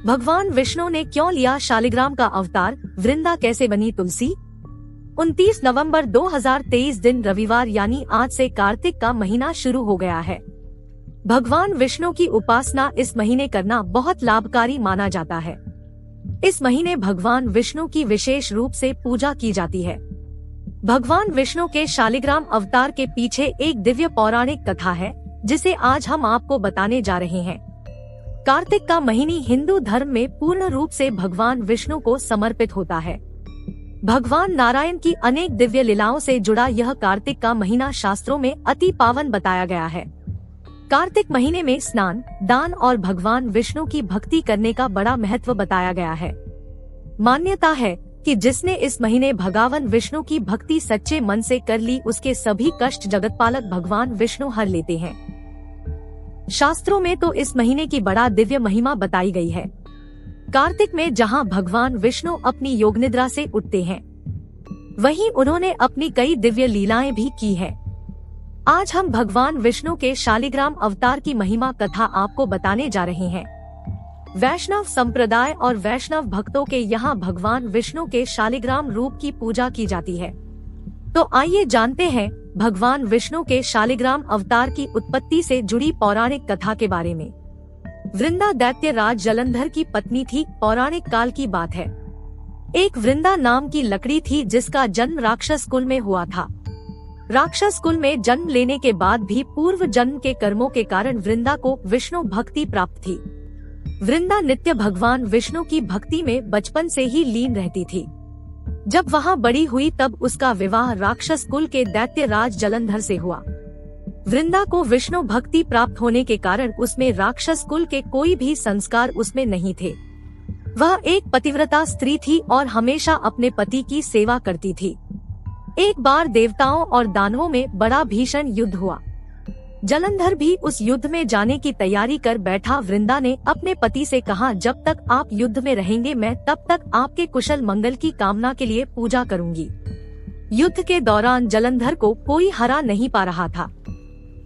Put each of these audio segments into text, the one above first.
भगवान विष्णु ने क्यों लिया शालिग्राम का अवतार, वृंदा कैसे बनी तुलसी। 29 नवंबर 2023 दिन रविवार यानी आज से कार्तिक का महीना शुरू हो गया है। भगवान विष्णु की उपासना इस महीने करना बहुत लाभकारी माना जाता है। इस महीने भगवान विष्णु की विशेष रूप से पूजा की जाती है। भगवान विष्णु के शालिग्राम अवतार के पीछे एक दिव्य पौराणिक कथा है, जिसे आज हम आपको बताने जा रहे हैं। कार्तिक का महीना हिंदू धर्म में पूर्ण रूप से भगवान विष्णु को समर्पित होता है। भगवान नारायण की अनेक दिव्य लीलाओं से जुड़ा यह कार्तिक का महीना शास्त्रों में अति पावन बताया गया है। कार्तिक महीने में स्नान, दान और भगवान विष्णु की भक्ति करने का बड़ा महत्व बताया गया है। मान्यता है कि जिसने इस महीने भगवान विष्णु की भक्ति सच्चे मन से कर ली, उसके सभी कष्ट जगतपालक भगवान विष्णु हर लेते हैं। शास्त्रों में तो इस महीने की बड़ा दिव्य महिमा बताई गई है। कार्तिक में जहां भगवान विष्णु अपनी योग निद्रा से उठते हैं, वहीं उन्होंने अपनी कई दिव्य लीलाएं भी की है। आज हम भगवान विष्णु के शालिग्राम अवतार की महिमा कथा आपको बताने जा रहे हैं। वैष्णव संप्रदाय और वैष्णव भक्तों के यहाँ भगवान विष्णु के शालिग्राम रूप की पूजा की जाती है। तो आइए जानते हैं भगवान विष्णु के शालिग्राम अवतार की उत्पत्ति से जुड़ी पौराणिक कथा के बारे में। वृंदा दैत्य राज जलंधर की पत्नी थी। पौराणिक काल की बात है। एक वृंदा नाम की लकड़ी थी, जिसका जन्म राक्षस कुल में हुआ था। राक्षस कुल में जन्म लेने के बाद भी पूर्व जन्म के कर्मों के कारण वृंदा को विष्णु भक्ति प्राप्त थी। वृंदा नित्य भगवान विष्णु की भक्ति में बचपन से ही लीन रहती थी। जब वहाँ बड़ी हुई तब उसका विवाह राक्षस कुल के दैत्य राज जलंधर से हुआ। वृंदा को विष्णु भक्ति प्राप्त होने के कारण उसमें राक्षस कुल के कोई भी संस्कार उसमें नहीं थे। वह एक पतिव्रता स्त्री थी और हमेशा अपने पति की सेवा करती थी। एक बार देवताओं और दानवों में बड़ा भीषण युद्ध हुआ। जलंधर भी उस युद्ध में जाने की तैयारी कर बैठा। वृंदा ने अपने पति से कहा, जब तक आप युद्ध में रहेंगे मैं तब तक आपके कुशल मंगल की कामना के लिए पूजा करूंगी। युद्ध के दौरान जलंधर को कोई हरा नहीं पा रहा था।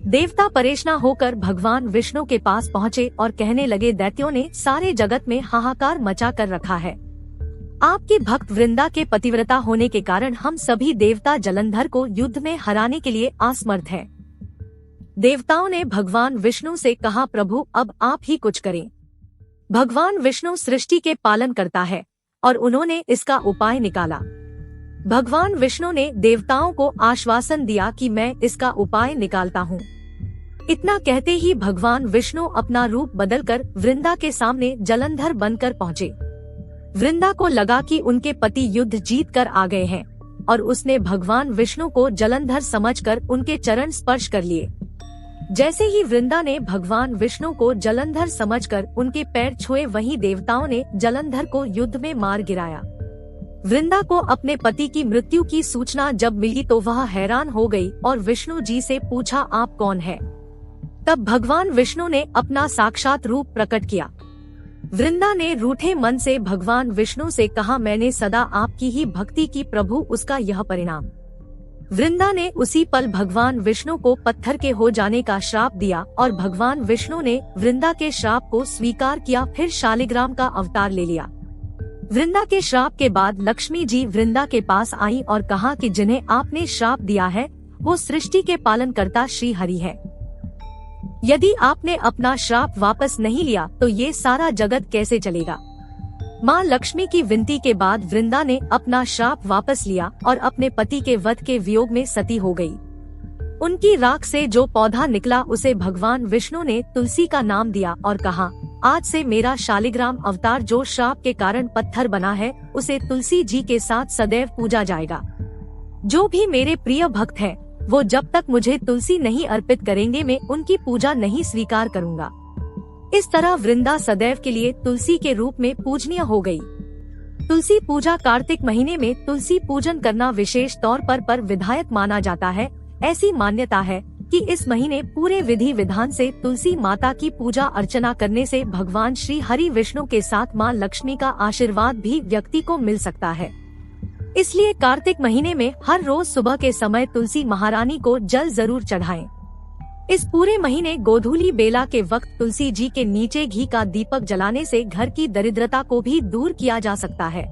देवता परेशान होकर भगवान विष्णु के पास पहुँचे और कहने लगे, दैत्यों ने सारे जगत में हाहाकार मचा कर रखा है। आपकी भक्त वृंदा के पतिव्रता होने के कारण हम सभी देवता जलंधर को युद्ध में हराने के लिए असमर्थ हैं। देवताओं ने भगवान विष्णु से कहा, प्रभु अब आप ही कुछ करें। भगवान विष्णु सृष्टि के पालन करता है और उन्होंने इसका उपाय निकाला। भगवान विष्णु ने देवताओं को आश्वासन दिया कि मैं इसका उपाय निकालता हूँ। इतना कहते ही भगवान विष्णु अपना रूप बदलकर वृंदा के सामने जलंधर बनकर पहुँचे। वृंदा को लगा कि उनके पति युद्ध जीत कर आ गए हैं और उसने भगवान विष्णु को जलंधर समझकर उनके चरण स्पर्श कर लिए। जैसे ही वृंदा ने भगवान विष्णु को जलंधर समझकर उनके पैर छुए, वहीं देवताओं ने जलंधर को युद्ध में मार गिराया। वृंदा को अपने पति की मृत्यु की सूचना जब मिली तो वह हैरान हो गई और विष्णु जी से पूछा, आप कौन है? तब भगवान विष्णु ने अपना साक्षात रूप प्रकट किया। वृंदा ने रूठे मन से भगवान विष्णु से कहा, मैंने सदा आपकी ही भक्ति की प्रभु, उसका यह परिणाम। वृंदा ने उसी पल भगवान विष्णु को पत्थर के हो जाने का श्राप दिया और भगवान विष्णु ने वृंदा के श्राप को स्वीकार किया, फिर शालिग्राम का अवतार ले लिया। वृंदा के श्राप के बाद लक्ष्मी जी वृंदा के पास आई और कहा कि जिन्हें आपने श्राप दिया है वो सृष्टि के पालनकर्ता श्री हरि है। यदि आपने अपना श्राप वापस नहीं लिया तो ये सारा जगत कैसे चलेगा? माँ लक्ष्मी की विनती के बाद वृंदा ने अपना श्राप वापस लिया और अपने पति के वध के वियोग में सती हो गई। उनकी राख से जो पौधा निकला उसे भगवान विष्णु ने तुलसी का नाम दिया और कहा, आज से मेरा शालिग्राम अवतार जो श्राप के कारण पत्थर बना है उसे तुलसी जी के साथ सदैव पूजा जाएगा। जो भी मेरे प्रिय भक्त हैं, वो जब तक मुझे तुलसी नहीं अर्पित करेंगे मैं उनकी पूजा नहीं स्वीकार करूंगा। इस तरह वृंदा सदैव के लिए तुलसी के रूप में पूजनीय हो गई। तुलसी पूजा कार्तिक महीने में तुलसी पूजन करना विशेष तौर पर विधायक माना जाता है। ऐसी मान्यता है कि इस महीने पूरे विधि विधान से तुलसी माता की पूजा अर्चना करने से भगवान श्री हरि विष्णु के साथ माँ लक्ष्मी का आशीर्वाद भी व्यक्ति को मिल सकता है। इसलिए कार्तिक महीने में हर रोज सुबह के समय तुलसी महारानी को जल जरूर चढ़ाएं। इस पूरे महीने गोधूली बेला के वक्त तुलसी जी के नीचे घी का दीपक जलाने से घर की दरिद्रता को भी दूर किया जा सकता है।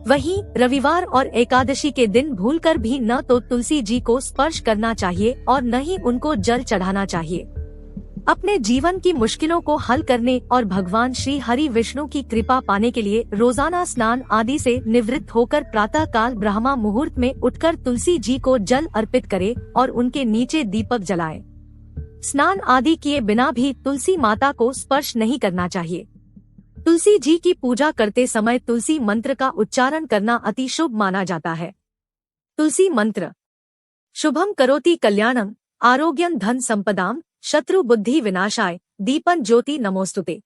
वहीं रविवार और एकादशी के दिन भूलकर भी न तो तुलसी जी को स्पर्श करना चाहिए और न ही उनको जल चढ़ाना चाहिए। अपने जीवन की मुश्किलों को हल करने और भगवान श्री हरि विष्णु की कृपा पाने के लिए रोजाना स्नान आदि से निवृत्त होकर प्रातः काल ब्रह्मा मुहूर्त में उठकर तुलसी जी को जल अर्पित करें और उनके नीचे दीपक जलाएं। स्नान आदि किए बिना भी तुलसी माता को स्पर्श नहीं करना चाहिए। तुलसी जी की पूजा करते समय तुलसी मंत्र का उच्चारण करना अति शुभ माना जाता है। तुलसी मंत्र: शुभम करोति कल्याणम, आरोग्यम धन संपदाम, शत्रु बुद्धि विनाशाय, दीपन ज्योति नमोस्तुते।